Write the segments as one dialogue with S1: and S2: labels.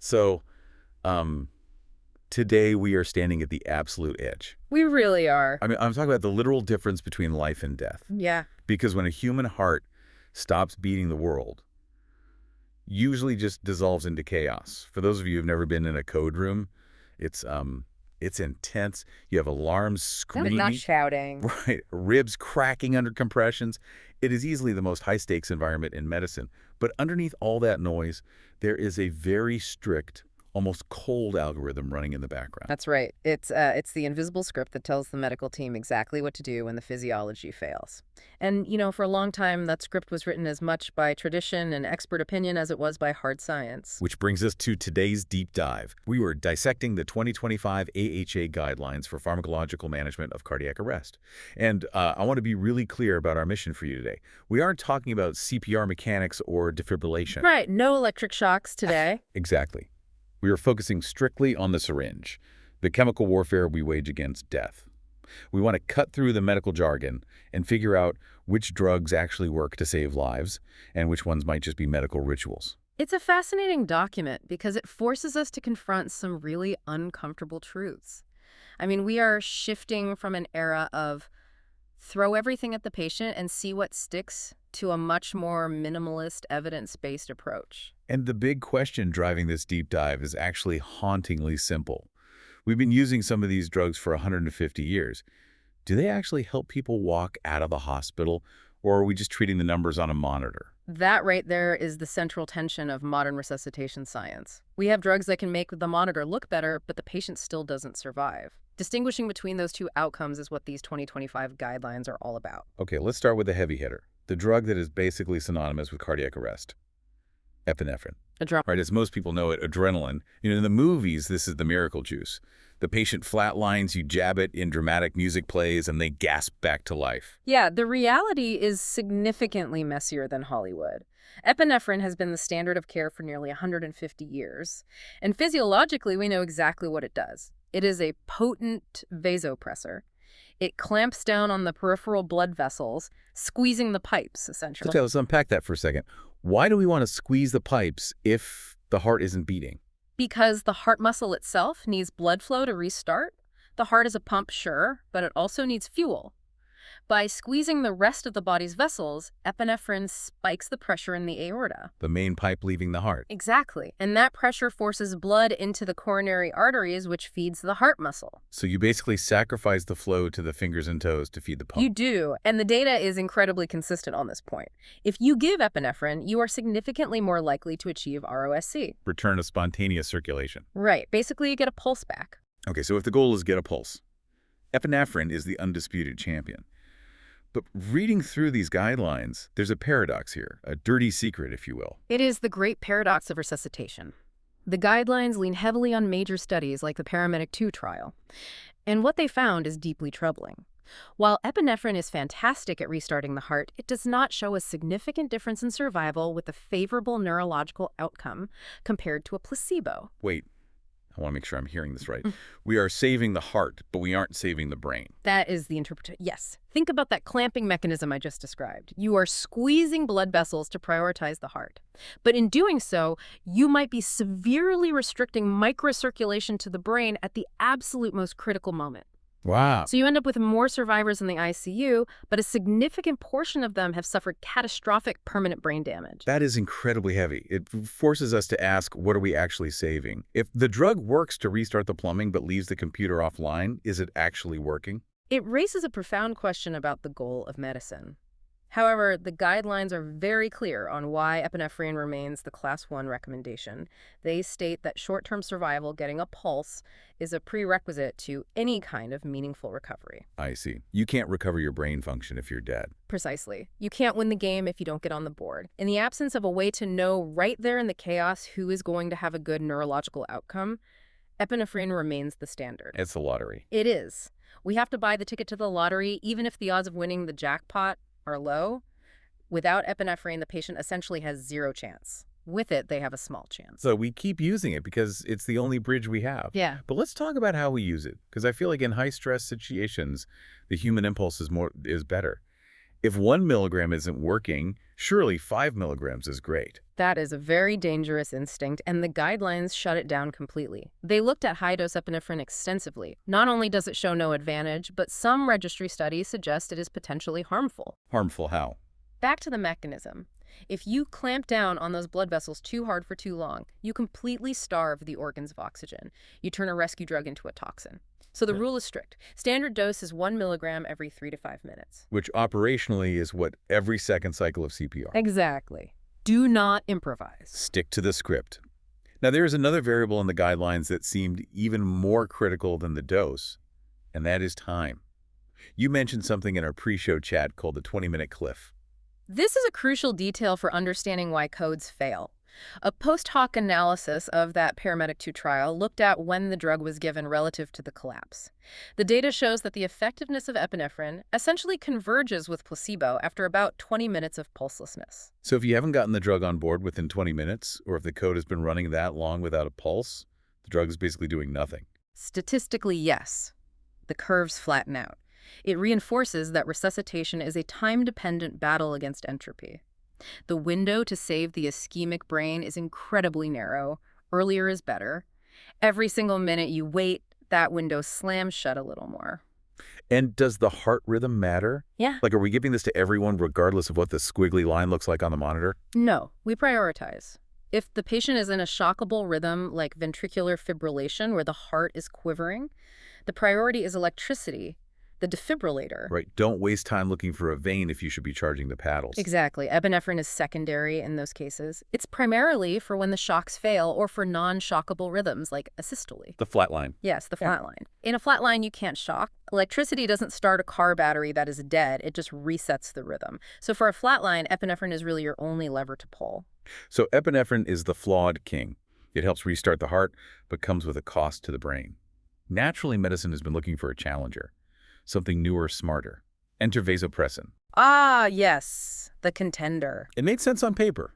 S1: So, today we are standing at the absolute edge.
S2: We really are.
S1: I mean, I'm talking about the literal difference between life and death.
S2: Yeah.
S1: Because when a human heart stops beating the world, usually just dissolves into chaos. For those of you who've never been in a code room, it's intense. You have alarms screaming.
S2: Not shouting.
S1: Right, ribs cracking under compressions. It is easily the most high-stakes environment in medicine. But underneath all that noise, there is a very strict, almost cold algorithm running in the background.
S2: That's right. It's the invisible script that tells the medical team exactly what to do when the physiology fails. And, for a long time, that script was written as much by tradition and expert opinion as it was by hard science.
S1: Which brings us to today's deep dive. We were dissecting the 2025 AHA guidelines for pharmacological management of cardiac arrest. And I want to be really clear about our mission for you today. We aren't talking about CPR mechanics or defibrillation.
S2: Right. No electric shocks today.
S1: Exactly. We are focusing strictly on the syringe, the chemical warfare we wage against death. We want to cut through the medical jargon and figure out which drugs actually work to save lives and which ones might just be medical rituals.
S2: It's a fascinating document because it forces us to confront some really uncomfortable truths. I mean, we are shifting from an era of throw everything at the patient and see what sticks to a much more minimalist, evidence-based approach.
S1: And the big question driving this deep dive is actually hauntingly simple. We've been using some of these drugs for 150 years. Do they actually help people walk out of the hospital, or are we just treating the numbers on a monitor?
S2: That right there is the central tension of modern resuscitation science. We have drugs that can make the monitor look better, but the patient still doesn't survive. Distinguishing between those two outcomes is what these 2025 guidelines are all about.
S1: Okay, let's start with the heavy hitter, the drug that is basically synonymous with cardiac arrest. Epinephrine. Right, as most people know it, adrenaline. In the movies, this is the miracle juice. The patient flatlines, you jab it in dramatic music plays, and they gasp back to life.
S2: Yeah, the reality is significantly messier than Hollywood. Epinephrine has been the standard of care for nearly 150 years. And physiologically, we know exactly what it does. It is a potent vasopressor. It clamps down on the peripheral blood vessels, squeezing the pipes, essentially.
S1: Okay, let's unpack that for a second. Why do we want to squeeze the pipes if the heart isn't beating?
S2: Because the heart muscle itself needs blood flow to restart. The heart is a pump, sure, but it also needs fuel. By squeezing the rest of the body's vessels, epinephrine spikes the pressure in the aorta.
S1: The main pipe leaving the heart.
S2: Exactly. And that pressure forces blood into the coronary arteries, which feeds the heart muscle.
S1: So you basically sacrifice the flow to the fingers and toes to feed the pump.
S2: You do. And the data is incredibly consistent on this point. If you give epinephrine, you are significantly more likely to achieve ROSC.
S1: Return of spontaneous circulation.
S2: Right. Basically, you get a pulse back.
S1: Okay, so if the goal is get a pulse, epinephrine is the undisputed champion. But reading through these guidelines, there's a paradox here, a dirty secret, if you will.
S2: It is the great paradox of resuscitation. The guidelines lean heavily on major studies like the Paramedic 2 trial. And what they found is deeply troubling. While epinephrine is fantastic at restarting the heart, it does not show a significant difference in survival with a favorable neurological outcome compared to a placebo.
S1: Wait. I want to make sure I'm hearing this right. We are saving the heart, but we aren't saving the brain.
S2: That is the interpretation. Yes. Think about that clamping mechanism I just described. You are squeezing blood vessels to prioritize the heart. But in doing so, you might be severely restricting microcirculation to the brain at the absolute most critical moment.
S1: Wow.
S2: So you end up with more survivors in the ICU, but a significant portion of them have suffered catastrophic permanent brain damage.
S1: That is incredibly heavy. It forces us to ask, what are we actually saving? If the drug works to restart the plumbing but leaves the computer offline, is it actually working?
S2: It raises a profound question about the goal of medicine. However, the guidelines are very clear on why epinephrine remains the Class 1 recommendation. They state that short-term survival, getting a pulse, is a prerequisite to any kind of meaningful recovery.
S1: I see. You can't recover your brain function if you're dead.
S2: Precisely. You can't win the game if you don't get on the board. In the absence of a way to know right there in the chaos who is going to have a good neurological outcome, epinephrine remains the standard.
S1: It's the lottery.
S2: It is. We have to buy the ticket to the lottery, even if the odds of winning the jackpot are low. Without epinephrine, the patient essentially has zero chance. With it, they have a small chance.
S1: So we keep using it because it's the only bridge we have.
S2: Yeah.
S1: But let's talk about how we use it, because I feel like in high-stress situations, the human impulse is better. If 1 milligram isn't working, surely 5 milligrams is great.
S2: That is a very dangerous instinct, and the guidelines shut it down completely. They looked at high-dose epinephrine extensively. Not only does it show no advantage, but some registry studies suggest it is potentially harmful.
S1: Harmful how?
S2: Back to the mechanism. If you clamp down on those blood vessels too hard for too long, you completely starve the organs of oxygen. You turn a rescue drug into a toxin. So the rule is strict. Standard dose is 1 milligram every 3 to 5 minutes.
S1: Which operationally is what, every second cycle of CPR?
S2: Exactly. Do not improvise.
S1: Stick to the script. Now, there is another variable in the guidelines that seemed even more critical than the dose, and that is time. You mentioned something in our pre-show chat called the 20-minute cliff.
S2: This is a crucial detail for understanding why codes fail. A post hoc analysis of that Paramedic 2 trial looked at when the drug was given relative to the collapse. The data shows that the effectiveness of epinephrine essentially converges with placebo after about 20 minutes of pulselessness.
S1: So if you haven't gotten the drug on board within 20 minutes, or if the code has been running that long without a pulse, the drug is basically doing nothing.
S2: Statistically, yes. The curves flatten out. It reinforces that resuscitation is a time-dependent battle against entropy. The window to save the ischemic brain is incredibly narrow. Earlier is better. Every single minute you wait, that window slams shut a little more.
S1: And does the heart rhythm matter?
S2: Yeah.
S1: Like, are we giving this to everyone regardless of what the squiggly line looks like on the monitor?
S2: No, we prioritize. If the patient is in a shockable rhythm like ventricular fibrillation where the heart is quivering, the priority is electricity, the defibrillator.
S1: Right. Don't waste time looking for a vein if you should be charging the paddles.
S2: Exactly. Epinephrine is secondary in those cases. It's primarily for when the shocks fail or for non-shockable rhythms like asystole.
S1: The flat line.
S2: Yes, the flat line. In a flat line, you can't shock. Electricity doesn't start a car battery that is dead. It just resets the rhythm. So for a flat line, epinephrine is really your only lever to pull.
S1: So epinephrine is the flawed king. It helps restart the heart, but comes with a cost to the brain. Naturally, medicine has been looking for a challenger. Something newer, smarter. Enter vasopressin.
S2: Ah, yes, the contender.
S1: It made sense on paper.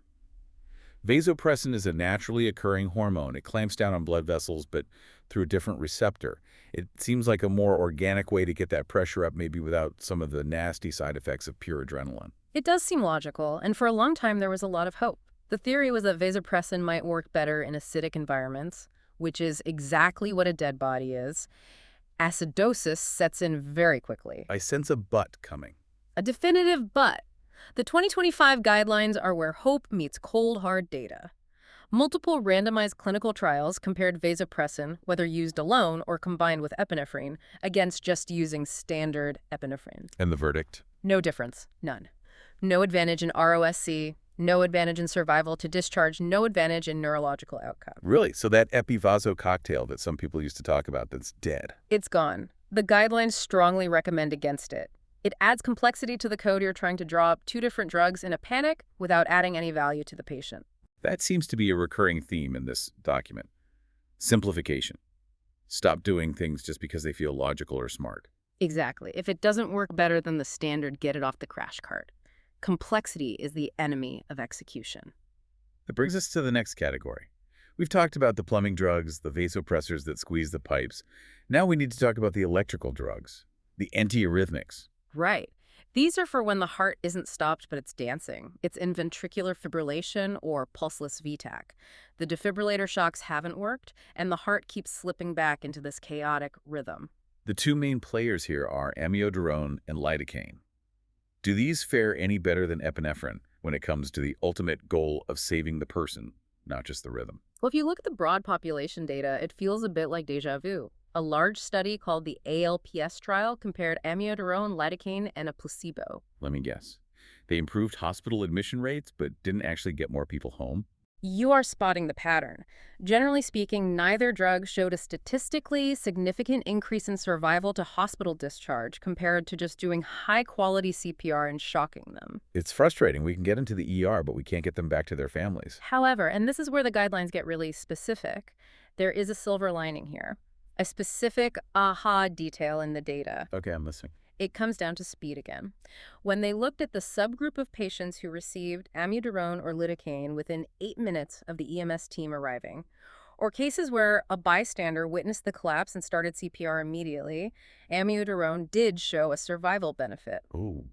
S1: Vasopressin is a naturally occurring hormone. It clamps down on blood vessels, but through a different receptor. It seems like a more organic way to get that pressure up, maybe without some of the nasty side effects of pure adrenaline.
S2: It does seem logical, and for a long time there was a lot of hope. The theory was that vasopressin might work better in acidic environments, which is exactly what a dead body is. Acidosis sets in very quickly.
S1: I sense a but coming.
S2: A definitive but. The 2025 guidelines are where hope meets cold, hard data. Multiple randomized clinical trials compared vasopressin, whether used alone or combined with epinephrine, against just using standard epinephrine.
S1: And the verdict?
S2: No difference. None. No advantage in ROSC, no advantage in survival to discharge, no advantage in neurological outcome.
S1: Really? So that epivaso cocktail that some people used to talk about, that's dead?
S2: It's gone. The guidelines strongly recommend against it. It adds complexity to the code. You're trying to draw up two different drugs in a panic without adding any value to the patient.
S1: That seems to be a recurring theme in this document. Simplification. Stop doing things just because they feel logical or smart.
S2: Exactly. If it doesn't work better than the standard, get it off the crash cart. Complexity is the enemy of execution.
S1: That brings us to the next category. We've talked about the plumbing drugs, the vasopressors that squeeze the pipes. Now we need to talk about the electrical drugs, the antiarrhythmics.
S2: Right. These are for when the heart isn't stopped, but it's dancing. It's in ventricular fibrillation or pulseless VTAC. The defibrillator shocks haven't worked, and the heart keeps slipping back into this chaotic rhythm.
S1: The two main players here are amiodarone and lidocaine. Do these fare any better than epinephrine when it comes to the ultimate goal of saving the person, not just the rhythm?
S2: Well, if you look at the broad population data, it feels a bit like déjà vu. A large study called the ACLS trial compared amiodarone, lidocaine, and a placebo.
S1: Let me guess. They improved hospital admission rates, but didn't actually get more people home?
S2: You are spotting the pattern. Generally speaking, neither drug showed a statistically significant increase in survival to hospital discharge compared to just doing high-quality CPR and shocking them.
S1: It's frustrating. We can get into the ER, but we can't get them back to their families.
S2: However, and this is where the guidelines get really specific, there is a silver lining here. A specific aha detail in the data.
S1: Okay, I'm listening.
S2: It comes down to speed again. When they looked at the subgroup of patients who received amiodarone or lidocaine within 8 minutes of the EMS team arriving, or cases where a bystander witnessed the collapse and started CPR immediately, amiodarone did show a survival benefit.
S1: Ooh.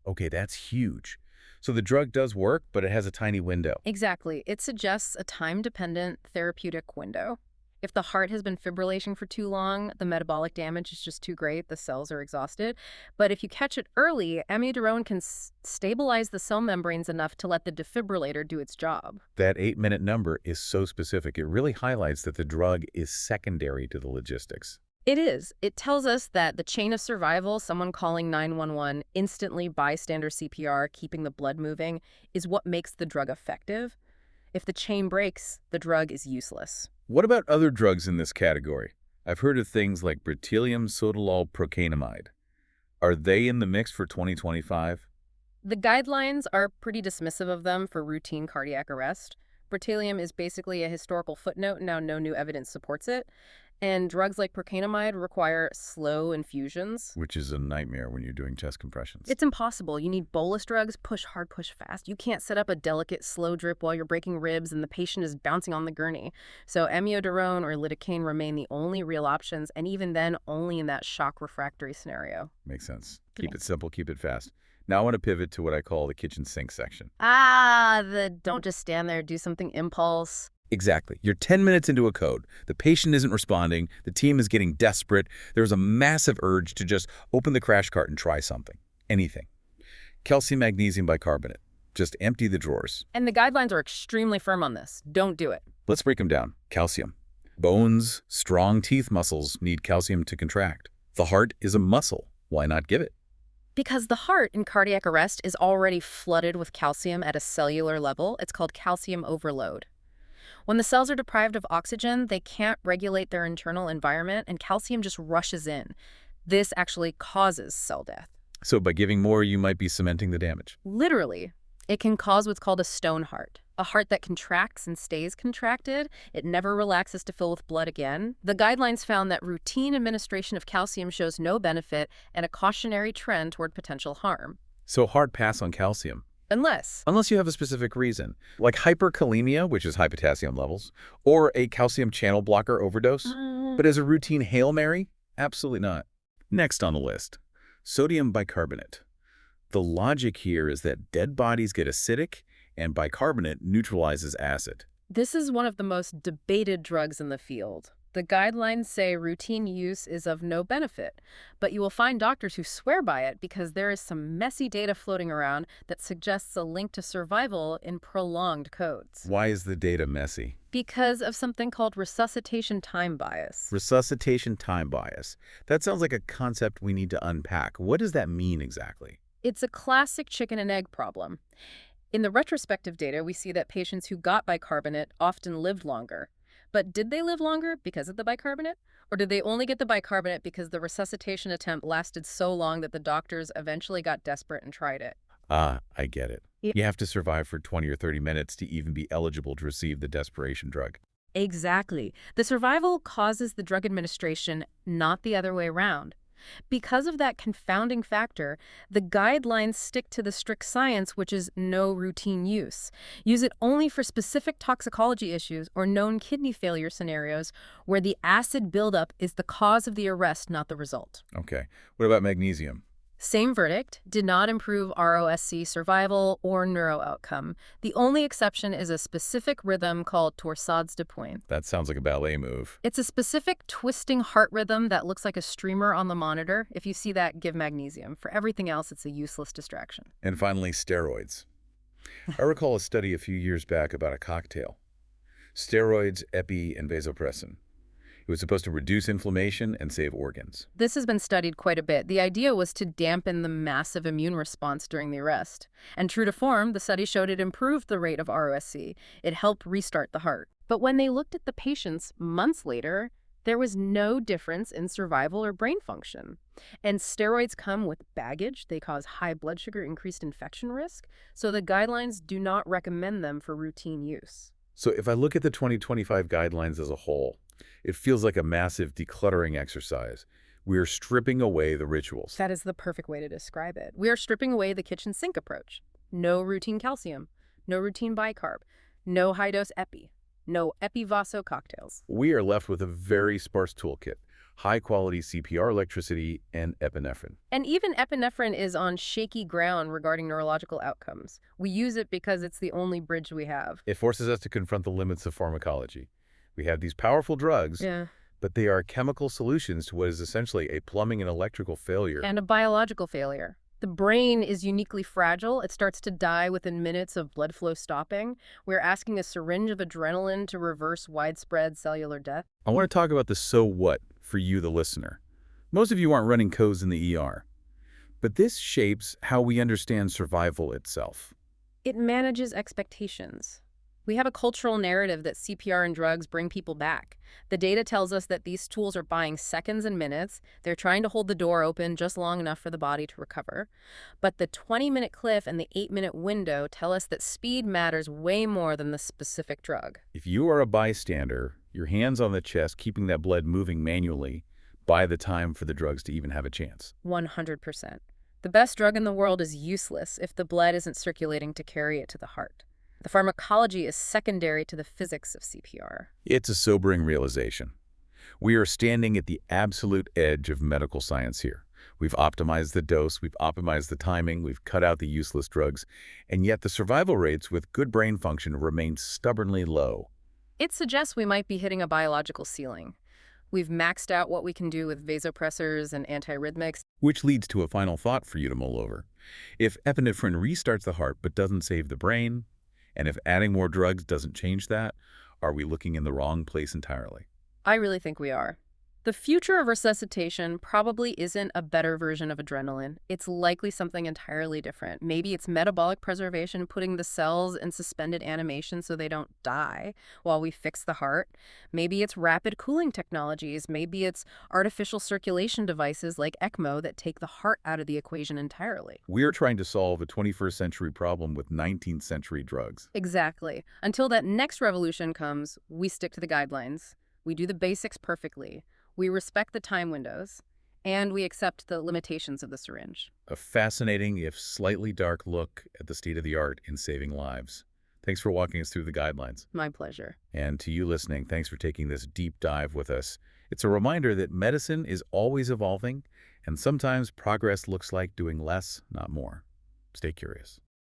S1: Okay, that's huge. So the drug does work, but it has a tiny window.
S2: Exactly. It suggests a time-dependent therapeutic window. If the heart has been fibrillating for too long, the metabolic damage is just too great, the cells are exhausted. But if you catch it early, amiodarone can stabilize the cell membranes enough to let the defibrillator do its job.
S1: That 8-minute number is so specific. It really highlights that the drug is secondary to the logistics.
S2: It is. It tells us that the chain of survival, someone calling 911, instantly bystander CPR, keeping the blood moving, is what makes the drug effective. If the chain breaks, the drug is useless.
S1: What about other drugs in this category? I've heard of things like beryllium sotalol procainamide. Are they in the mix for 2025?
S2: The guidelines are pretty dismissive of them for routine cardiac arrest. Beryllium is basically a historical footnote, now no new evidence supports it. And drugs like procainamide require slow infusions.
S1: Which is a nightmare when you're doing chest compressions.
S2: It's impossible. You need bolus drugs, push hard, push fast. You can't set up a delicate slow drip while you're breaking ribs and the patient is bouncing on the gurney. So amiodarone or lidocaine remain the only real options, and even then, only in that shock refractory scenario.
S1: Makes sense. Keep it simple, keep it fast. Now I want to pivot to what I call the kitchen sink section.
S2: The don't just stand there, do something impulse.
S1: Exactly. You're 10 minutes into a code. The patient isn't responding. The team is getting desperate. There's a massive urge to just open the crash cart and try something. Anything. Calcium magnesium bicarbonate. Just empty the drawers.
S2: And the guidelines are extremely firm on this. Don't do it.
S1: Let's break them down. Calcium. Bones, strong teeth muscles need calcium to contract. The heart is a muscle. Why not give it?
S2: Because the heart in cardiac arrest is already flooded with calcium at a cellular level. It's called calcium overload. When the cells are deprived of oxygen, they can't regulate their internal environment, and calcium just rushes in. This actually causes cell death.
S1: So by giving more, you might be cementing the damage.
S2: Literally. It can cause what's called a stone heart, a heart that contracts and stays contracted. It never relaxes to fill with blood again. The guidelines found that routine administration of calcium shows no benefit and a cautionary trend toward potential harm.
S1: So hard pass on calcium.
S2: Unless
S1: you have a specific reason, like hyperkalemia, which is high potassium levels, or a calcium channel blocker overdose. But as a routine Hail Mary, absolutely not. Next on the list, sodium bicarbonate. The logic here is that dead bodies get acidic, and bicarbonate neutralizes acid.
S2: This is one of the most debated drugs in the field. The guidelines say routine use is of no benefit, but you will find doctors who swear by it because there is some messy data floating around that suggests a link to survival in prolonged codes.
S1: Why is the data messy?
S2: Because of something called resuscitation time bias.
S1: Resuscitation time bias. That sounds like a concept we need to unpack. What does that mean exactly?
S2: It's a classic chicken and egg problem. In the retrospective data, we see that patients who got bicarbonate often lived longer. But did they live longer because of the bicarbonate? Or did they only get the bicarbonate because the resuscitation attempt lasted so long that the doctors eventually got desperate and tried it?
S1: I get it. You have to survive for 20 or 30 minutes to even be eligible to receive the desperation drug.
S2: Exactly. The survival causes the drug administration, not the other way around. Because of that confounding factor, the guidelines stick to the strict science, which is no routine use. Use it only for specific toxicology issues or known kidney failure scenarios where the acid buildup is the cause of the arrest, not the result.
S1: Okay. What about magnesium?
S2: Same verdict, did not improve ROSC survival or neuro outcome. The only exception is a specific rhythm called torsades de pointe.
S1: That sounds like a ballet move.
S2: It's a specific twisting heart rhythm that looks like a streamer on the monitor. If you see that, give magnesium. For everything else, it's a useless distraction.
S1: And finally, steroids. I recall a study a few years back about a cocktail. Steroids, epi, and vasopressin. It was supposed to reduce inflammation and save organs.
S2: This has been studied quite a bit. The idea was to dampen the massive immune response during the arrest. And true to form, the study showed it improved the rate of ROSC. It helped restart the heart. But when they looked at the patients months later, there was no difference in survival or brain function. And steroids come with baggage. They cause high blood sugar, increased infection risk. So the guidelines do not recommend them for routine use.
S1: So if I look at the 2025 guidelines as a whole, it feels like a massive decluttering exercise. We are stripping away the rituals.
S2: That is the perfect way to describe it. We are stripping away the kitchen sink approach. No routine calcium, no routine bicarb, no high-dose epi, no epi-vaso cocktails.
S1: We are left with a very sparse toolkit. high-quality CPR electricity, and epinephrine.
S2: And even epinephrine is on shaky ground regarding neurological outcomes. We use it because it's the only bridge we have.
S1: It forces us to confront the limits of pharmacology. We have these powerful drugs,
S2: Yeah.
S1: but they are chemical solutions to what is essentially a plumbing and electrical failure.
S2: And a biological failure. The brain is uniquely fragile. It starts to die within minutes of blood flow stopping. We're asking a syringe of adrenaline to reverse widespread cellular death.
S1: I want to talk about the so what for you, the listener. Most of you aren't running codes in the ER, but this shapes how we understand survival itself.
S2: It manages expectations. We have a cultural narrative that CPR and drugs bring people back. The data tells us that these tools are buying seconds and minutes. They're trying to hold the door open just long enough for the body to recover. But the 20-minute cliff and the 8-minute window tell us that speed matters way more than the specific drug.
S1: If you are a bystander, your hands on the chest, keeping that blood moving manually, buy the time for the drugs to even have a chance.
S2: 100%. The best drug in the world is useless if the blood isn't circulating to carry it to the heart. The pharmacology is secondary to the physics of CPR.
S1: It's a sobering realization. We are standing at the absolute edge of medical science here. We've optimized the dose, we've optimized the timing, we've cut out the useless drugs, and yet the survival rates with good brain function remain stubbornly low.
S2: It suggests we might be hitting a biological ceiling. We've maxed out what we can do with vasopressors and antiarrhythmics.
S1: Which leads to a final thought for you to mull over. If epinephrine restarts the heart but doesn't save the brain, and if adding more drugs doesn't change that, are we looking in the wrong place entirely?
S2: I really think we are. The future of resuscitation probably isn't a better version of adrenaline. It's likely something entirely different. Maybe it's metabolic preservation, putting the cells in suspended animation so they don't die while we fix the heart. Maybe it's rapid cooling technologies. Maybe it's artificial circulation devices like ECMO that take the heart out of the equation entirely.
S1: We're trying to solve a 21st century problem with 19th century drugs.
S2: Exactly. Until that next revolution comes, we stick to the guidelines. We do the basics perfectly. We respect the time windows, and we accept the limitations of the syringe.
S1: A fascinating, if slightly dark, look at the state of the art in saving lives. Thanks for walking us through the guidelines.
S2: My pleasure.
S1: And to you listening, thanks for taking this deep dive with us. It's a reminder that medicine is always evolving, and sometimes progress looks like doing less, not more. Stay curious.